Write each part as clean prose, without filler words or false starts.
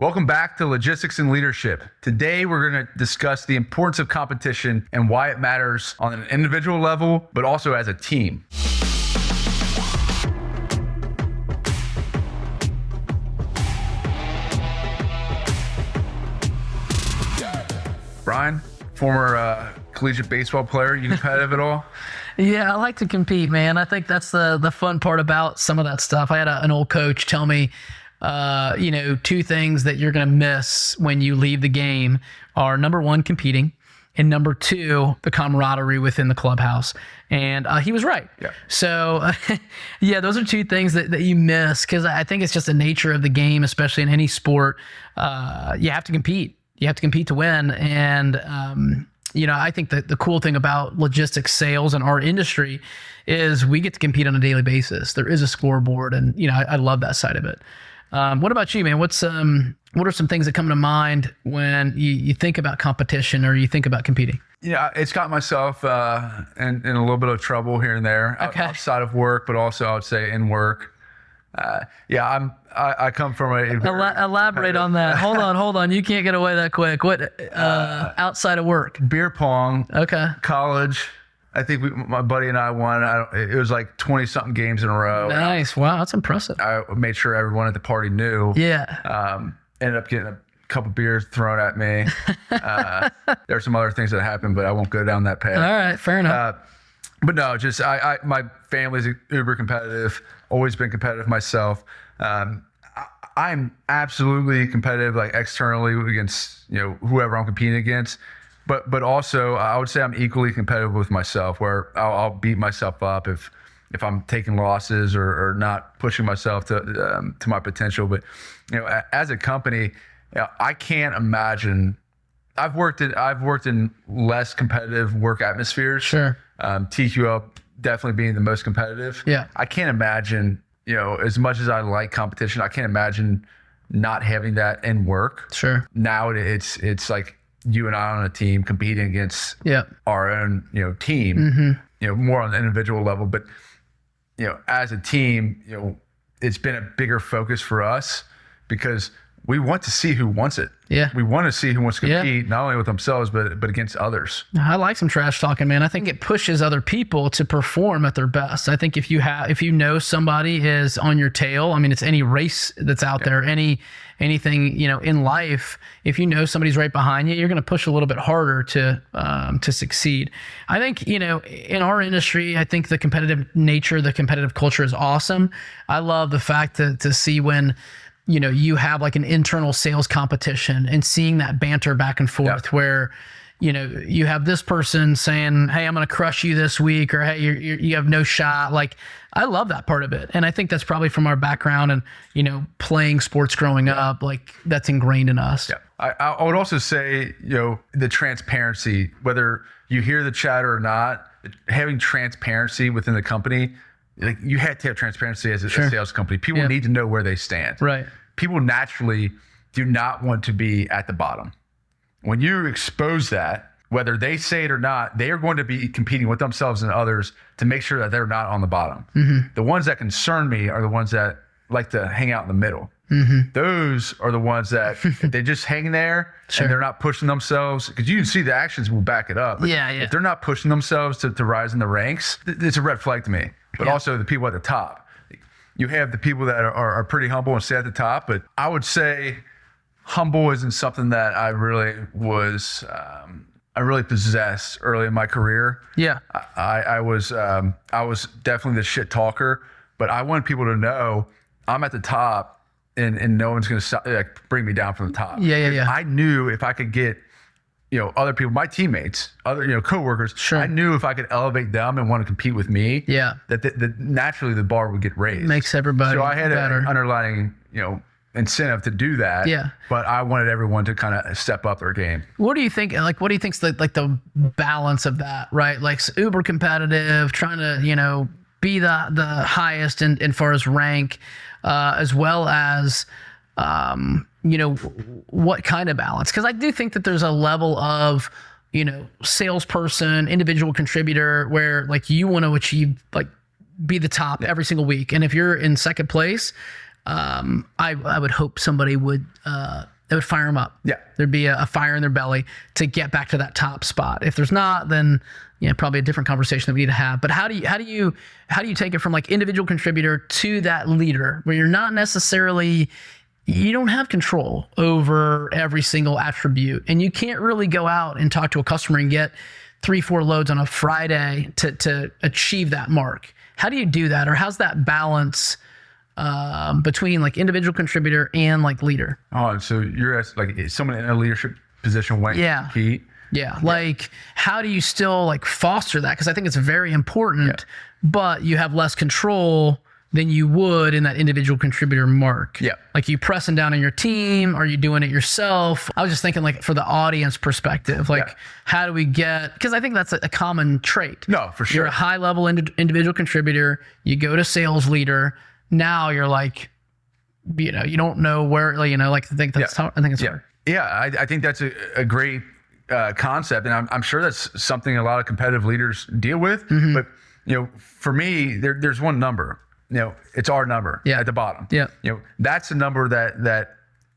Welcome back to Logistics and Leadership. Today, we're going to discuss the importance of competition and why it matters on an individual level, but also as a team. Brian, former collegiate baseball player, you competitive at all? Yeah, I like to compete, man. I think that's the fun part about some of that stuff. I had an old coach tell me, two things that you're going to miss when you leave the game are number one, competing, and number two, the camaraderie within the clubhouse. And he was right. Yeah. So, those are two things that you miss because I think it's just the nature of the game, especially in any sport. You have to compete. You have to compete to win. And, I think that the cool thing about logistics sales and our industry is we get to compete on a daily basis. There is a scoreboard, and, I love that side of it. What about you, man? What are some things that come to mind when you think about competition or you think about competing? Yeah, it's got myself in a little bit of trouble here and there outside of work, but also I would say in work. I come from elaborate on that. Hold on. You can't get away that quick. What outside of work? Beer pong. Okay. College. I think my buddy and I won. It was like 20-something games in a row. Nice. Wow, that's impressive. I made sure everyone at the party knew. Yeah. Ended up getting a couple beers thrown at me. There are some other things that happened, but I won't go down that path. All right, fair enough. But no, just my family's uber competitive. Always been competitive myself. I'm absolutely competitive, like externally against whoever I'm competing against. But also, I would say I'm equally competitive with myself, where I'll beat myself up if I'm taking losses or not pushing myself to my potential. But as a company, I can't imagine. I've worked in less competitive work atmospheres. Sure. TQL definitely being the most competitive. Yeah. I can't imagine. As much as I like competition, I can't imagine not having that in work. Sure. Now it's like you and I on a team competing against our own, team, more on the individual level. But, as a team, it's been a bigger focus for us because we want to see who wants it. Yeah. We want to see who wants to compete, not only with themselves, but against others. I like some trash talking, man. I think it pushes other people to perform at their best. I think if you know somebody is on your tail, I mean, it's any race that's out there, anything, in life, if you know somebody's right behind you, you're going to push a little bit harder to succeed. I think, in our industry, I think the competitive nature, the competitive culture is awesome. I love the fact to see when, you have like an internal sales competition and seeing that banter back and forth where, you have this person saying, hey, I'm going to crush you this week, or hey, you have no shot. Like, I love that part of it. And I think that's probably from our background and, playing sports growing up, like that's ingrained in us. Yeah. I would also say, the transparency, whether you hear the chatter or not, having transparency within the company, like you have to have transparency as a sales company. People need to know where they stand. Right. People naturally do not want to be at the bottom. When you expose that, whether they say it or not, they are going to be competing with themselves and others to make sure that they're not on the bottom. Mm-hmm. The ones that concern me are the ones that like to hang out in the middle. Mm-hmm. Those are the ones that if they just hang there and they're not pushing themselves, because you can see the actions will back it up. If they're not pushing themselves to rise in the ranks, it's a red flag to me. But also the people at the top. You have the people that are pretty humble and stay at the top, but I would say humble isn't something that I really was, I really possessed early in my career. Yeah. I was definitely the shit talker, but I want people to know I'm at the top and no one's going to bring me down from the top. Yeah. I knew if I could get, other people, my teammates, other, coworkers, I knew if I could elevate them and want to compete with me, that naturally the bar would get raised. Makes everybody So I had better. an underlying, incentive to do that. Yeah. But I wanted everyone to kind of step up their game. What do you think? What do you think's the balance of that, right? Like uber competitive, trying to, be the highest in far as rank, as well as, what kind of balance? Because I do think that there's a level of, salesperson, individual contributor, where like you want to achieve, like be the top every single week. And if you're in second place, I would hope somebody would it would fire them up. Yeah. There'd be a fire in their belly to get back to that top spot. If there's not, then probably a different conversation that we need to have. But how do you take it from like individual contributor to that leader where you're not necessarily, you don't have control over every single attribute, and you can't really go out and talk to a customer and get 3-4 loads on a Friday to achieve that mark. How do you do that? Or how's that balance between like individual contributor and like leader? Oh, so you're like someone in a leadership position wanting to compete. Yeah. Like, how do you still like foster that? Because I think it's very important, but you have less control than you would in that individual contributor mark. Yeah. Like, you pressing down on your team? Are you doing it yourself? I was just thinking like for the audience perspective, like how do we get, because I think that's a common trait. No, for sure. You're a high level individual contributor. You go to sales leader. Now you're like, you don't know where, like I think that's how, I think it's hard. Yeah. I think that's a great concept. And I'm sure that's something a lot of competitive leaders deal with. Mm-hmm. But, for me, there's one number. It's our number at the bottom. Yeah. That's the number that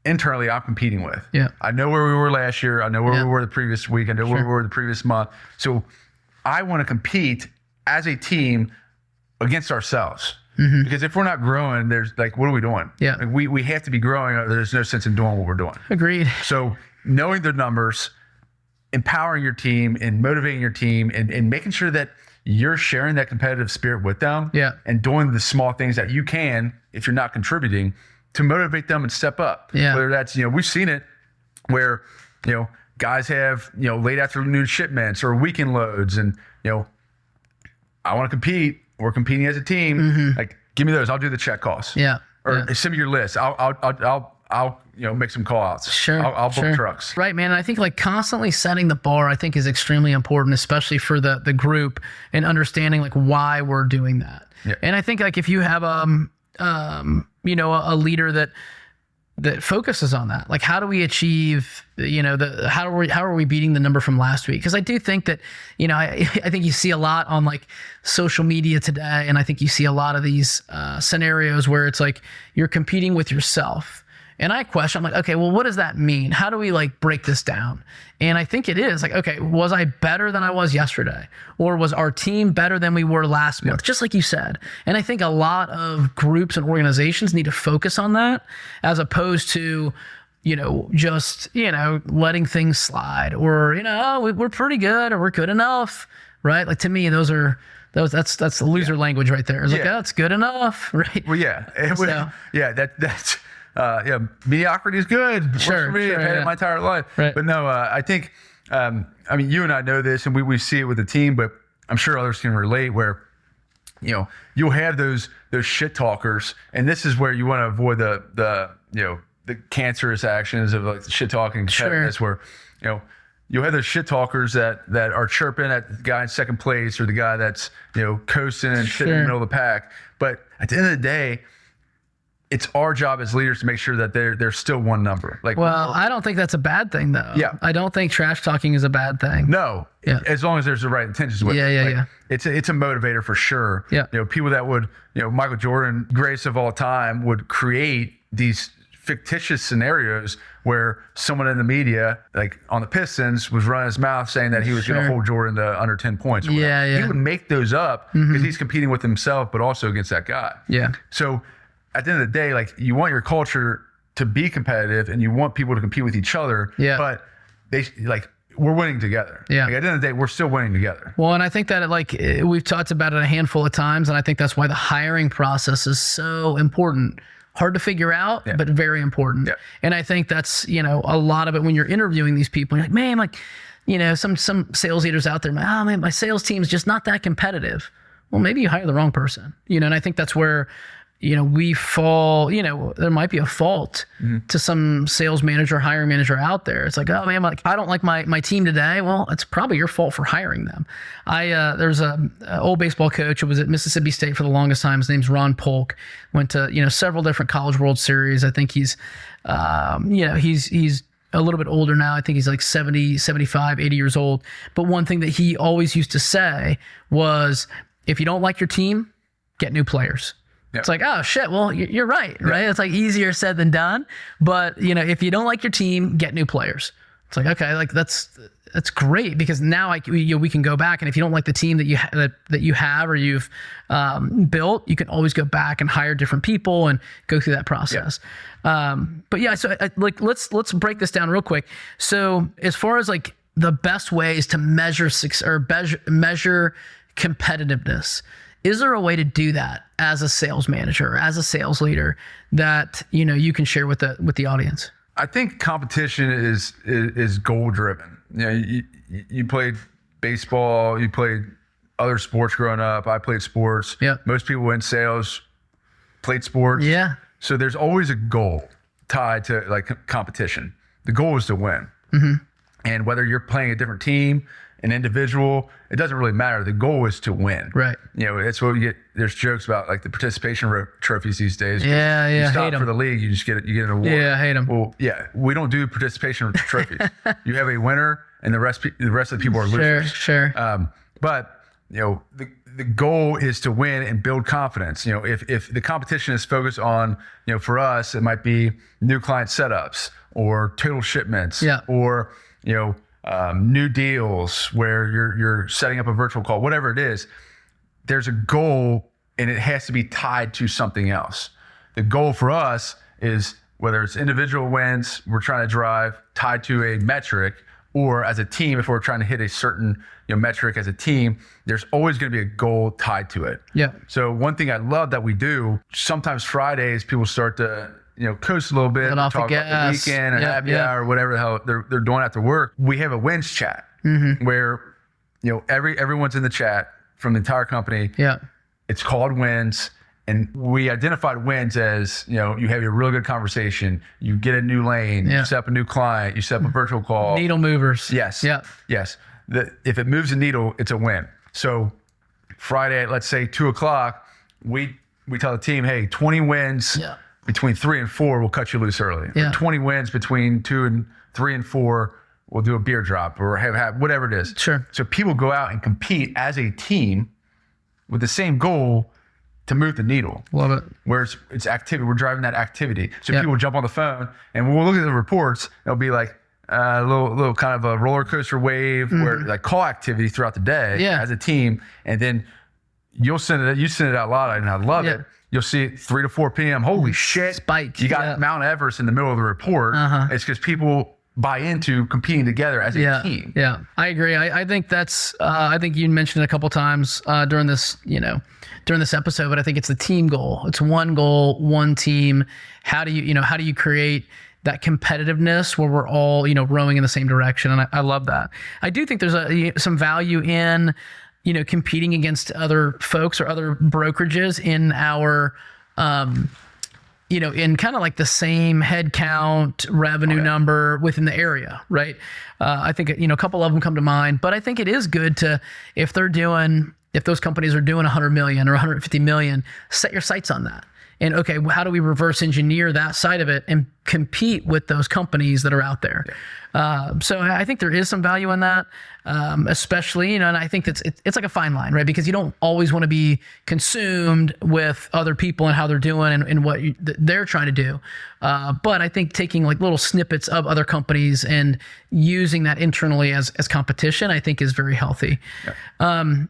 internally I'm competing with. Yeah. I know where we were last year. I know where we were the previous week. I know where we were the previous month. So I want to compete as a team against ourselves. Mm-hmm. Because if we're not growing, there's like, what are we doing? Yeah. Like we have to be growing, or there's no sense in doing what we're doing. Agreed. So knowing the numbers, empowering your team and motivating your team and making sure that you're sharing that competitive spirit with them, and doing the small things that you can, if you're not contributing, to motivate them and step up. Yeah. Whether that's, we've seen it where, guys have, late afternoon shipments or weekend loads, and, I want to compete. We're competing as a team. Mm-hmm. Like, give me those. I'll do the check costs. Yeah. Or send me your list. I'll make some call outs. Sure. I'll book trucks. Right, man. I think like constantly setting the bar, I think, is extremely important, especially for the group, and understanding like why we're doing that. Yeah. And I think like if you have a leader that focuses on that, like how do we achieve, how are we beating the number from last week? Because I do think that, I think you see a lot on like social media today, and I think you see a lot of these scenarios where it's like you're competing with yourself. And I question, I'm like, okay, well, what does that mean? How do we like break this down? And I think it is like, okay, was I better than I was yesterday? Or was our team better than we were last month? Just like you said. And I think a lot of groups and organizations need to focus on that, as opposed to, just, letting things slide, or, we're pretty good, or we're good enough, right? Like, to me, that's the loser language right there. It's like, oh, that's good enough, right? Well, that's mediocrity is good. Works for me. I've had it my entire life. Right. But no, I think, you and I know this, and we see it with the team, but I'm sure others can relate, where, you'll have those shit talkers, and this is where you want to avoid the cancerous actions of like the shit talking competitiveness, where, you'll have those shit talkers that are chirping at the guy in second place, or the guy that's, coasting and sitting in the middle of the pack. But at the end of the day, it's our job as leaders to make sure that they're still one number. Like, well, I don't think that's a bad thing, though. Yeah. I don't think trash talking is a bad thing. No. Yeah. As long as there's the right intentions with it. Yeah. It's a motivator for sure. Yeah. People that would, Michael Jordan, greatest of all time, would create these fictitious scenarios where someone in the media, like on the Pistons, was running his mouth saying that he was going to hold Jordan to under 10 points. Or yeah. He would make those up because he's competing with himself, but also against that guy. Yeah. So at the end of the day, like, you want your culture to be competitive, and you want people to compete with each other. Yeah. But we're winning together. Yeah. Like, at the end of the day, we're still winning together. Well, and I think that we've talked about it a handful of times, and I think that's why the hiring process is so important. Hard to figure out, but very important. Yeah. And I think that's, a lot of it when you're interviewing these people, you're like, man, like, some sales leaders out there, my sales team is just not that competitive. Well, maybe you hire the wrong person, and I think that's where, we fall, there might be a fault to some sales manager, hiring manager out there. It's like, oh man, I don't like my team today. Well, it's probably your fault for hiring them. There's a old baseball coach who was at Mississippi State for the longest time. His name's Ron Polk. Went to, several different College World Series. I think he's a little bit older now. I think he's like 70, 75, 80 years old. But one thing that he always used to say was, if you don't like your team, get new players. It's like, oh shit, well, you're right, right? It's like easier said than done. But, if you don't like your team, get new players. It's like, okay, like that's great, because now we can go back, and if you don't like the team that you have or you've built, you can always go back and hire different people and go through that process. But yeah, so let's break this down real quick. So as far as like the best ways to measure measure competitiveness, is there a way to do that as a sales manager, as a sales leader, that you can share with the audience? I think competition is goal driven. You played baseball, you played other sports growing up. I played sports. Yeah. Most people in sales played sports. Yeah. So there's always a goal tied to like competition. The goal is to win. And whether you're playing a different team, an individual, it doesn't really matter. The goal is to win. Right. It's what we get. There's jokes about like the participation trophies these days. Yeah. You stop hate for the league, you get an award. Yeah, I hate them. Well, yeah, we don't do participation trophies. You have a winner, and the rest of the people are losers. Sure. But the goal is to win and build confidence. If the competition is focused on, for us, it might be new client setups or total shipments. Yeah. Or new deals where you're setting up a virtual call, whatever it is. There's a goal, and it has to be tied to something else. The goal for us is, whether it's individual wins we're trying to drive tied to a metric, or as a team, if we're trying to hit a certain metric as a team, there's always going to be a goal tied to it. Yeah. So one thing I love that we do, sometimes Fridays people start to coast a little bit, off talk the about the gas. weekend or happy hour or whatever the hell they're doing after work. We have a wins chat where everyone's in the chat from the entire company. Yeah. It's called wins. And we identified wins as, you have a really good conversation, you get a new lane, you set up a new client, you set up a virtual call. Needle movers. Yes. Yeah. Yes. If it moves the needle, it's a win. So Friday at, let's say 2:00, we tell the team, hey, 20 wins between 3 and 4, we'll cut you loose early. Yeah. 20 wins between 2 and 3 and 4, we'll do a beer drop or have whatever it is. Sure. So people go out and compete as a team with the same goal to move the needle. Love it. Where it's activity. We're driving that activity. So people jump on the phone, and when we'll look at the reports, it'll be like a little kind of a roller coaster wave where like call activity throughout the day as a team. And then you send it out loud, and I love it. You'll see it 3 to 4 p.m. Holy shit. Spike. You got Mount Everest in the middle of the report. It's because people buy into competing together as a team. Yeah, I agree. I think that's, I think you mentioned it a couple times during this episode, but I think it's the team goal. It's one goal, one team. How do you create that competitiveness where we're all, rowing in the same direction? And I love that. I do think there's some value in, competing against other folks or other brokerages in our, in kind of like the same head count revenue number within the area, right? I think, a couple of them come to mind, but I think it is good to, if those companies are doing 100 million or 150 million, set your sights on that. And okay, how do we reverse engineer that side of it and compete with those companies that are out there? So I think there is some value in that, especially, and I think it's like a fine line, right? Because you don't always want to be consumed with other people and how they're doing and what they're trying to do. But I think taking like little snippets of other companies and using that internally as competition, I think is very healthy. Yeah.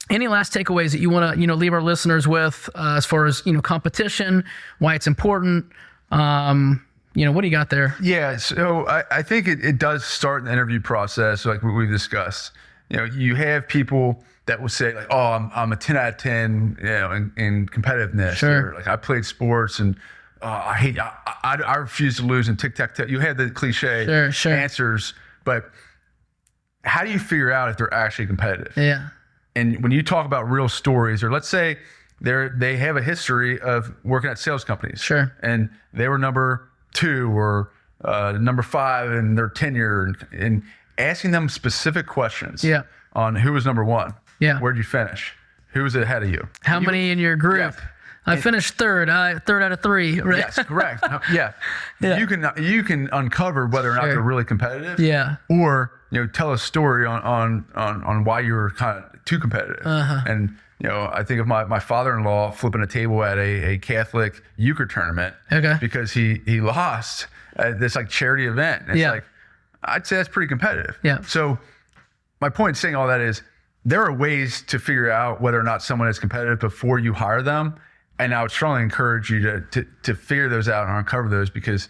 Any last takeaways that you want to, leave our listeners with as far as, competition, why it's important? What do you got there? Yeah. So I think it does start in the interview process, like we discussed. You have people that will say like, oh, I'm a 10 out of 10, in competitiveness. Sure. Or like I played sports and I refuse to lose in tic-tac-toe. You have the cliche answers, but how do you figure out if they're actually competitive? Yeah. And when you talk about real stories, or let's say they have a history of working at sales companies. Sure. And they were number 2 or number 5 in their tenure, and asking them specific questions on who was number 1. Yeah. Where'd you finish? Who was ahead of you? How many in your group? Yeah. I finished third out of 3, right? Yes, correct. Yeah. You can uncover whether or not they're really competitive. Yeah. Or tell a story on why you were kind of too competitive. And I think of my father-in-law flipping a table at a Catholic euchre tournament because he lost at this like charity event. And it's like, I'd say that's pretty competitive. Yeah. So my point in saying all that is there are ways to figure out whether or not someone is competitive before you hire them. And I would strongly encourage you to figure those out and uncover those, because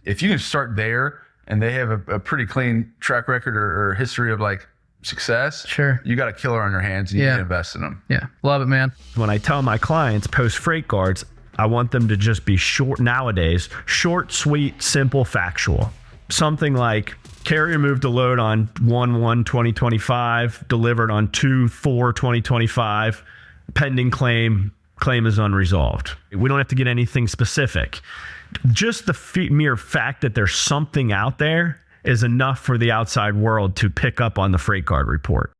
if you can start there and they have a pretty clean track record or history of like success, sure, you got a killer on your hands and you need to invest in them. Yeah. Love it, man. When I tell my clients post freight guards, I want them to just be short nowadays, short, sweet, simple, factual. Something like carrier moved a load on 1/1/2025, delivered on 2/4/2025, pending claim is unresolved. We don't have to get anything specific. Just the mere fact that there's something out there is enough for the outside world to pick up on the freight guard report.